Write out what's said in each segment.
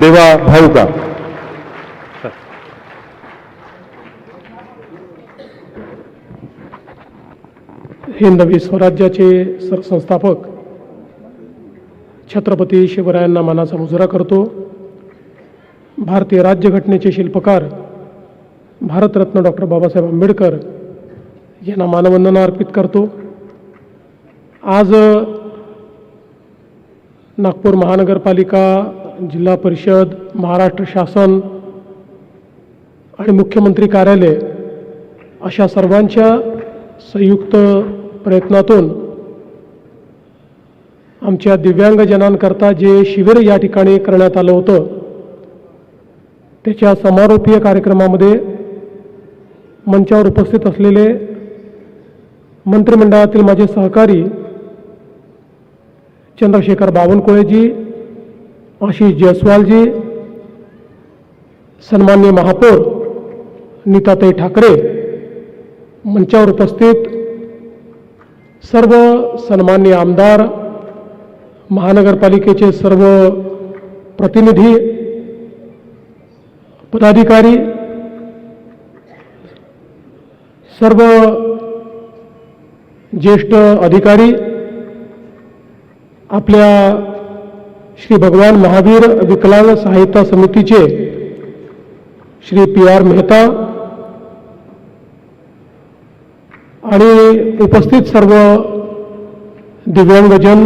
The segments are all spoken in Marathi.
देवा भाऊ का हिंदवी स्वराज्याचे सरसंस्थापक छत्रपती शिवरायांना मानाचा मुजरा करतो. भारतीय राज्यघटनेचे शिल्पकार भारतरत्न डॉक्टर बाबासाहेब आंबेडकर यांना मानवंदना अर्पित करतो. आज नागपूर महानगरपालिका, जिल्हा परिषद, महाराष्ट्र शासन आणि मुख्यमंत्री कार्यालय अशा सर्वांच्या संयुक्त प्रयत्नातून आमच्या दिव्यांगजनांकरता जे शिबिर या ठिकाणी करण्यात आलं होतं, त्याच्या समारोपीय कार्यक्रमामध्ये मंचावर उपस्थित असलेले मंत्रिमंडळातील माझे सहकारी चंद्रशेखर बावनकुळेजी, आशिष जयस्वालजी, सन्माननीय महापौर नीताताई ठाकरे, मंचावर उपस्थित सर्व सन्माननीय आमदार, महानगरपालिकेचे सर्व प्रतिनिधी, पदाधिकारी, सर्व ज्येष्ठ अधिकारी, आपल्या श्री भगवान महावीर विकलांग सहायता समितीचे श्री PR मेहता आणि उपस्थित सर्व दिव्यांगजन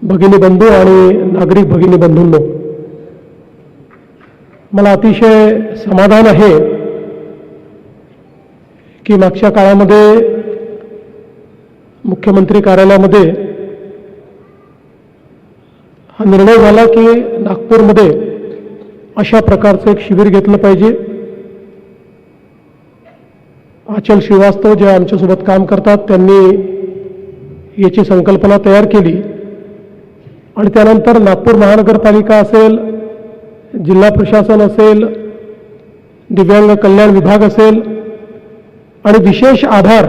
भगिनी बंधू आणि नागरिक भगिनी बंधूंनो, मला अतिशय समाधान आहे की मागच्या काळामध्ये मुख्यमंत्री कार्यालयामध्ये हा निर्णय झाला की नागपूरमध्ये अशा प्रकारचं एक शिबिर घेतलं पाहिजे. आचल श्रीवास्तव जे आमच्यासोबत काम करतात त्यांनी याची संकल्पना तयार केली आणि त्यानंतर नागपूर महानगरपालिका असेल, जिल्हा प्रशासन असेल, दिव्यांग कल्याण विभाग असेल आणि विशेष आभार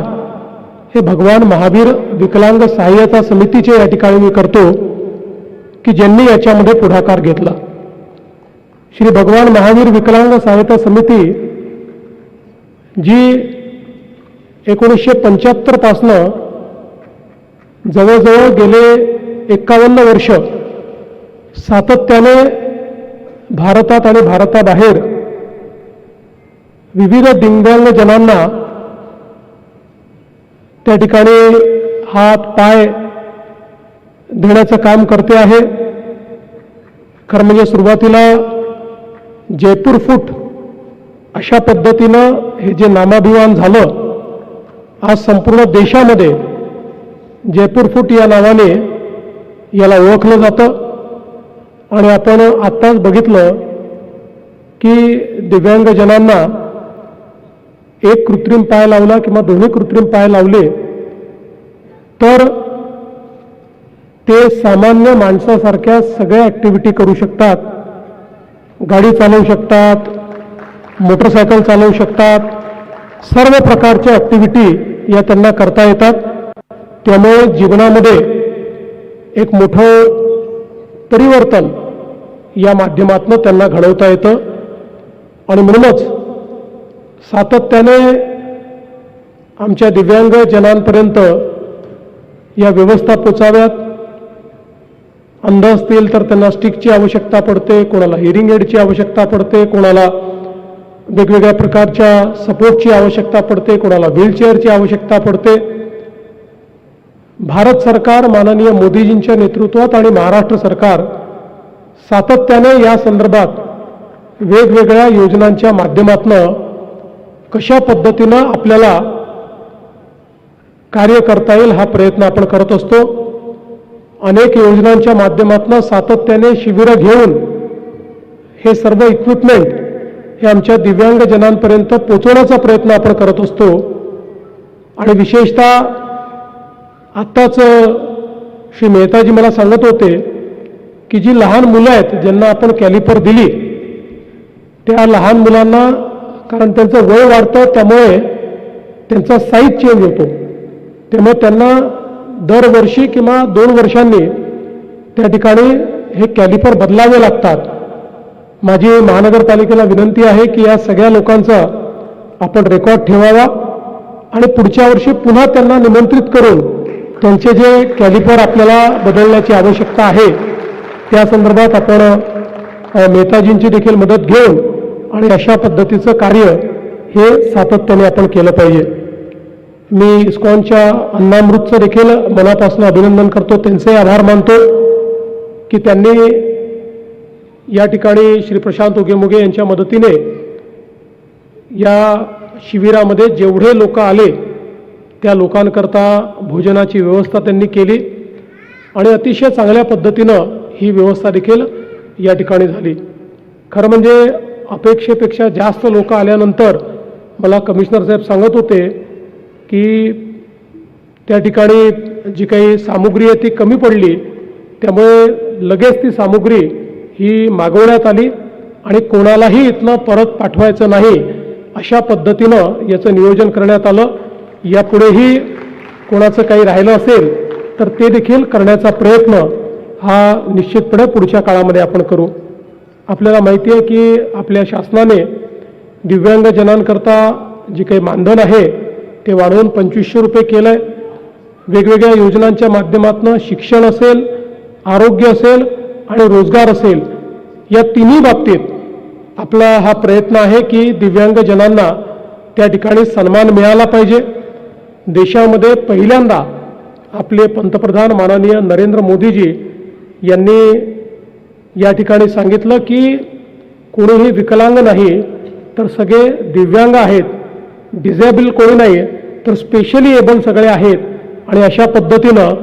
हे भगवान महावीर विकलांग सहाय्यता समितीचे या ठिकाणी मी करतो की ज्यांनी याच्यामध्ये पुढाकार घेतला. श्री भगवान महावीर विकलांग सहायता समिती जी 1975 पासनं जवळजवळ गेले 51 वर्ष सातत्याने भारतात आणि भारताबाहेर विविध दिव्यांगजनांना त्या ठिकाणी हात पाय देण्याचं काम करते आहे. खरं म्हणजे सुरुवातीला जयपूर फूट अशा पद्धतीनं हे जे नामाभिमान झालं, आज संपूर्ण देशामध्ये जयपूर फूट या नावाने याला ओळखलं जातं. आणि आपण आत्ताच बघितलं की दिव्यांगजनांना एक कृत्रिम पाय लावला किंवा दोन्ही कृत्रिम पाय लावले तर ते सामान्य माणसासारख्या सगळ्या ॲक्टिव्हिटी करू शकतात. गाडी चालवू शकतात, मोटरसायकल चालवू शकतात, सर्व प्रकारच्या ॲक्टिव्हिटी या त्यांना करता येतात. त्यामुळे जीवनामध्ये एक मोठं परिवर्तन या माध्यमातून त्यांना घडवता येतं. आणि म्हणूनच सातत्याने आमच्या दिव्यांगजनांपर्यंत या व्यवस्था पोचाव्यात. अंध असतील तर त्यांना स्टिकची आवश्यकता पडते, कोणाला हिअरिंग एडची आवश्यकता पडते, कोणाला वेगवेगळ्या प्रकारच्या सपोर्टची आवश्यकता पडते, कोणाला व्हीलचेअरची आवश्यकता पडते. भारत सरकार माननीय मोदीजींच्या नेतृत्वात आणि महाराष्ट्र सरकार सातत्याने या संदर्भात वेगवेगळ्या योजनांच्या माध्यमातून कशा पद्धतीनं आपल्याला कार्य करता येईल हा प्रयत्न आपण करत असतो. अनेक योजनांच्या माध्यमातून सातत्याने शिबिरं घेऊन हे सर्व इक्विपमेंट हे आमच्या दिव्यांगजनांपर्यंत पोहोचवण्याचा प्रयत्न आपण करत असतो. आणि विशेषतः आत्ताच श्री मेहताजी मला सांगत होते की जी लहान मुलं आहेत ज्यांना आपण कॅलिपर दिली, त्या लहान मुलांना कारण त्यांचं वय वाढतं त्यामुळे त्यांचा साईज चेंज होतो. त्यामुळे त्यांना दरवर्षी किंवा 2 वर्षांनी त्या ठिकाणी हे कॅलिपर बदलावे लागतात. माझी महानगरपालिकेला विनंती आहे की या सगळ्या लोकांचा आपण रेकॉर्ड ठेवावा आणि पुढच्या वर्षी पुन्हा त्यांना निमंत्रित करून त्यांचे जे कॅलिपर आपल्याला बदलण्याची आवश्यकता आहे त्या संदर्भात आपण मेहताजींची देखील मदत घेऊन आणि अशा पद्धतीचं कार्य हे सातत्याने आपण केलं पाहिजे. मी इस्कॉनच्या अन्नामृतचं देखील मनापासून अभिनंदन करतो, त्यांचे आभार मानतो की त्यांनी या ठिकाणी श्री प्रशांत उगेमुगे यांच्या मदतीने या शिबिरामध्ये जेवढे लोक आले त्या लोकांकरता भोजनाची व्यवस्था त्यांनी केली आणि अतिशय चांगल्या पद्धतीनं ही व्यवस्था देखील या ठिकाणी झाली. खरं म्हणजे अपेक्षेपेक्षा जास्त लोक आल्यानंतर मला कमिशनर साहेब सांगत होते की त्या ठिकाणी जी काही सामुग्री आहे ती कमी पडली, त्यामुळे लगेच ती सामुग्री ही मागवण्यात आली आणि कोणालाही इथनं परत पाठवायचं नाही अशा पद्धतीनं याचं नियोजन करण्यात आलं. यापुढेही कोणाचं काही राहिलं असेल तर ते देखील करण्याचा प्रयत्न हा निश्चितपणे पुढच्या काळामध्ये आपण करू. आपल्याला माहिती आहे की आपल्या शासनाने दिव्यांगजनांकरता जे काही मानधन आहे ते वाढवून 2500 रुपये केलं आहे. वेगवेगळ्या योजनांच्या माध्यमातून शिक्षण असेल, आरोग्य असेल आणि रोजगार असेल या तिन्ही बाबतीत आपला हा प्रयत्न आहे की दिव्यांगजनांना त्या ठिकाणी सन्मान मिळाला पाहिजे. देशामध्ये पहिल्यांदा आपले पंतप्रधान माननीय नरेंद्र मोदीजी यांनी या ठिकाणी सांगितलं की कोणीही विकलांग नाही तर सगळे दिव्यांग आहेत, डिझेबल कोणी नाही तर स्पेशली एबल सगळे आहेत आणि अशा पद्धतीनं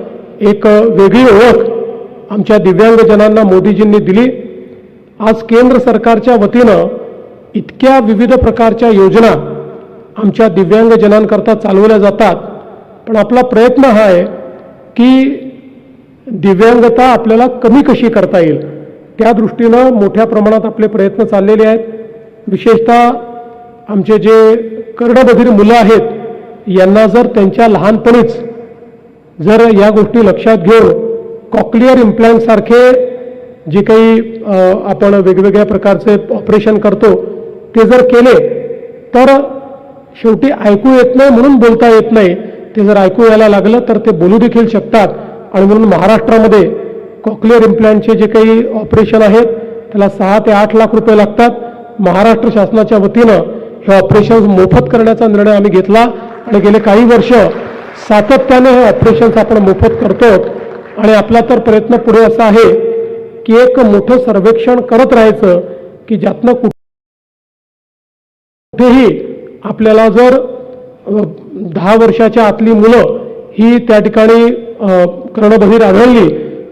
एक वेगळी ओळख आमच्या दिव्यांगजनांना मोदीजींनी दिली. आज केंद्र सरकारच्या वतीनं इतक्या विविध प्रकारच्या योजना आमच्या दिव्यांगजनांकरता चालवल्या जातात, पण आपला प्रयत्न हा आहे की दिव्यांगता आपल्याला कमी कशी करता येईल त्या दृष्टीनं मोठ्या प्रमाणात आपले प्रयत्न चाललेले आहेत. विशेषतः आमचे जे कर्णबधिर मुलं आहेत यांना जर त्यांच्या लहानपणीच जर या गोष्टी लक्षात घेऊन कॉक्लिअर इम्प्लांट सारखे जे काही आपण वेगवेगळ्या प्रकारचे ऑपरेशन करतो ते जर केले तर शेवटी ऐकू येत नाही म्हणून बोलता येत नाही, ते जर ऐकू यायला लागलं तर ते बोलू देखील शकतात. आणि म्हणून महाराष्ट्रामध्ये कॉक्लिअर इम्प्लांटचे जे काही ऑपरेशन आहेत त्याला 6 ते 8 लाख रुपये लागतात. महाराष्ट्र शासनाच्या वतीनं हे ऑपरेशन मोफत करण्याचा निर्णय आम्ही घेतला आणि गेले काही वर्ष सातत्याने हे ऑपरेशन्स आपण मोफत करतो. आणि आपला तर प्रयत्न पुढे असा आहे की एक मोठं सर्वेक्षण करत राहायचं की ज्यातनं कुठेही आपल्याला जर 10 वर्षाच्या आतली मुलं ही त्या ठिकाणी कर्णबधिर आढळली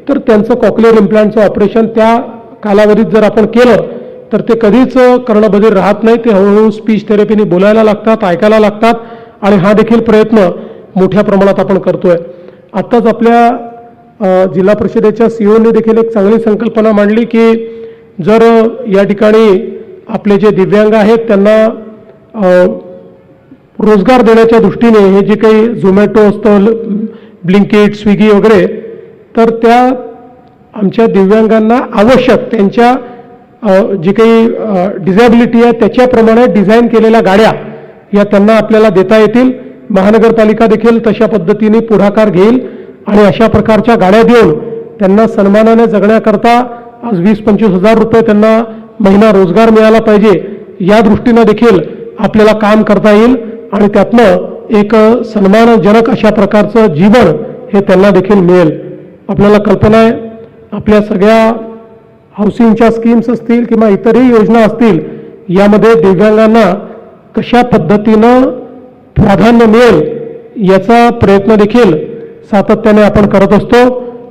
तर त्यांचं कॉक्लिअर इम्प्लांटचं ऑपरेशन त्या कालावधीत जर आपण केलं तर ते कधीच कर्णबधिर राहत नाही, ते हळूहळू स्पीच थेरपीने बोलायला लागतात, ऐकायला लागतात. आणि हा देखील प्रयत्न मोठ्या प्रमाणात आपण करतोय. आत्ताच आपल्या जिल्हा परिषदेच्या सीओने देखील एक चांगली संकल्पना मांडली की जर या ठिकाणी आपले जे दिव्यांग आहेत त्यांना रोजगार देण्याच्या दृष्टीने हे जे काही झोमॅटो असतं, ब्लिंकिट, स्विगी वगैरे, तर त्या आमच्या दिव्यांगांना आवश्यक त्यांच्या जी काही डिझॅबिलिटी आहे त्याच्याप्रमाणे डिझाईन केलेल्या गाड्या या त्यांना आपल्याला देता येतील. महानगरपालिका देखील तशा पद्धतीने पुढाकार घेईल आणि अशा प्रकारच्या गाड्या देऊन त्यांना सन्मानाने जगण्याकरता आज 20-25 हजार रुपये त्यांना महिना रोजगार मिळाला पाहिजे या दृष्टीनं देखील आपल्याला काम करता येईल आणि त्यातनं एक सन्मानजनक अशा प्रकारचं जीवन हे त्यांना देखील मिळेल. आपल्याला कल्पना आहे आपल्या सगळ्या हाऊसिंगच्या स्कीम्स असतील किंवा इतरही योजना असतील यामध्ये दिव्यांगांना कशा पद्धतीनं प्राधान्य मिळेल याचा प्रयत्न देखील सातत्याने आपण करत असतो.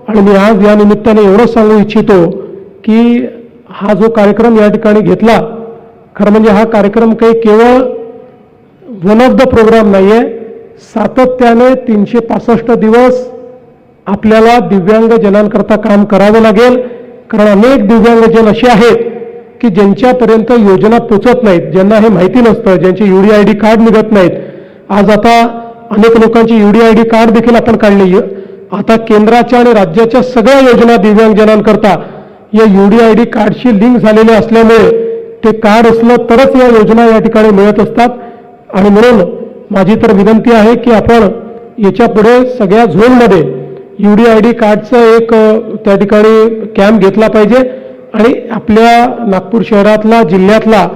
आणि मी आज या निमित्ताने एवढंच सांगू इच्छितो की हा जो कार्यक्रम या ठिकाणी घेतला, खरं म्हणजे हा कार्यक्रम काही केवळ वन ऑफ द प्रोग्राम नाही आहे. सातत्याने 365 दिवस आपल्याला दिव्यांगजनांकरता काम करावं लागेल, कारण अनेक दिव्यांगजन असे आहेत की ज्यांच्यापर्यंत योजना पोचत नाहीत, ज्यांना हे माहिती नसतं, ज्यांचे UDID कार्ड निघत नाहीत. आज आता अनेक लोकांची UDID कार्ड देखील आपण काढली. आता केंद्राच्या आणि राज्याच्या सगळ्या योजना दिव्यांगजनांकरता या UDID कार्डशी लिंक झालेले असल्यामुळे ते कार्ड असलं तरच या योजना या ठिकाणी मिळत असतात. आणि म्हणून माझी तर विनंती आहे की आपण याच्या पुढे सगळ्या झोनमध्ये UDID कार्डचं एक त्या ठिकाणी कॅम्प घेतला पाहिजे आणि आपल्या नागपूर शहरातला जिल्ह्यातला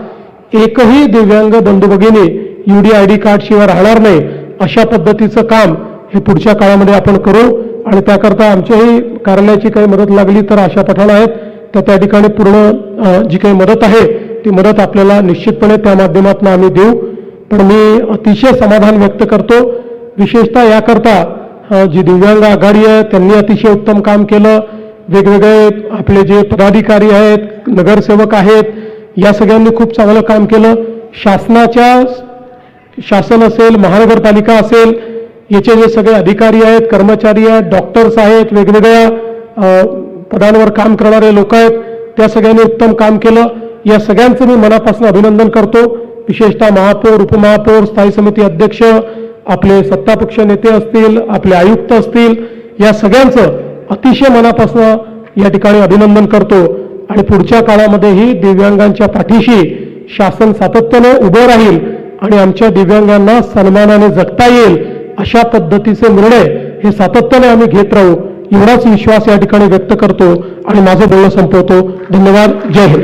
एकही दिव्यांग बंधू भगिनी UDID कार्डशिवाय राहणार नाही अशा पद्धतीचं काम हे पुढच्या काळामध्ये आपण करू. आणि त्याकरता आमच्याही कार्यालयाची काही मदत लागली तर आशा पठाण आहेत तर त्या ठिकाणी पूर्ण जी काही मदत आहे ती मदत आपल्याला निश्चितपणे त्या माध्यमातून आम्ही देऊ. पण मी अतिशय समाधान व्यक्त करतो विशेषतः याकरता जी दिव्यांग आघाडी आहे त्यांनी अतिशय उत्तम काम केलं. वेगवेगळे आपले जे पदाधिकारी आहेत नगरसेवक आहेत या सगळ्यांनी खूप चांगलं काम केलं. शासन असेल महानगरपालिका असेल याचे जे सगळे अधिकारी आहेत कर्मचारी आहेत डॉक्टर्स आहेत वेगवेगळ्या पदांवर काम करणारे लोक आहेत त्या सगळ्यांनी उत्तम काम केलं. या सगळ्यांचं मी मनापासून अभिनंदन करतो. विशेषतः महापौर उपमहापौर स्थायी समिती अध्यक्ष आपले सत्तापक्ष नेते असतील आपले आयुक्त असतील या सगळ्यांचं अतिशय मनापासून या ठिकाणी अभिनंदन करतो. आणि पुढच्या काळामध्येही दिव्यांगांच्या पाठीशी शासन सातत्याने उभं राहील आणि आमच्या दिव्यांगांना सन्मानाने जगता येईल अशा पद्धतीचे निर्णय हे सातत्याने आम्ही घेत राहू एवढाच विश्वास या ठिकाणी व्यक्त करतो आणि माझं बोलणं संपवतो. धन्यवाद. जय हिंद.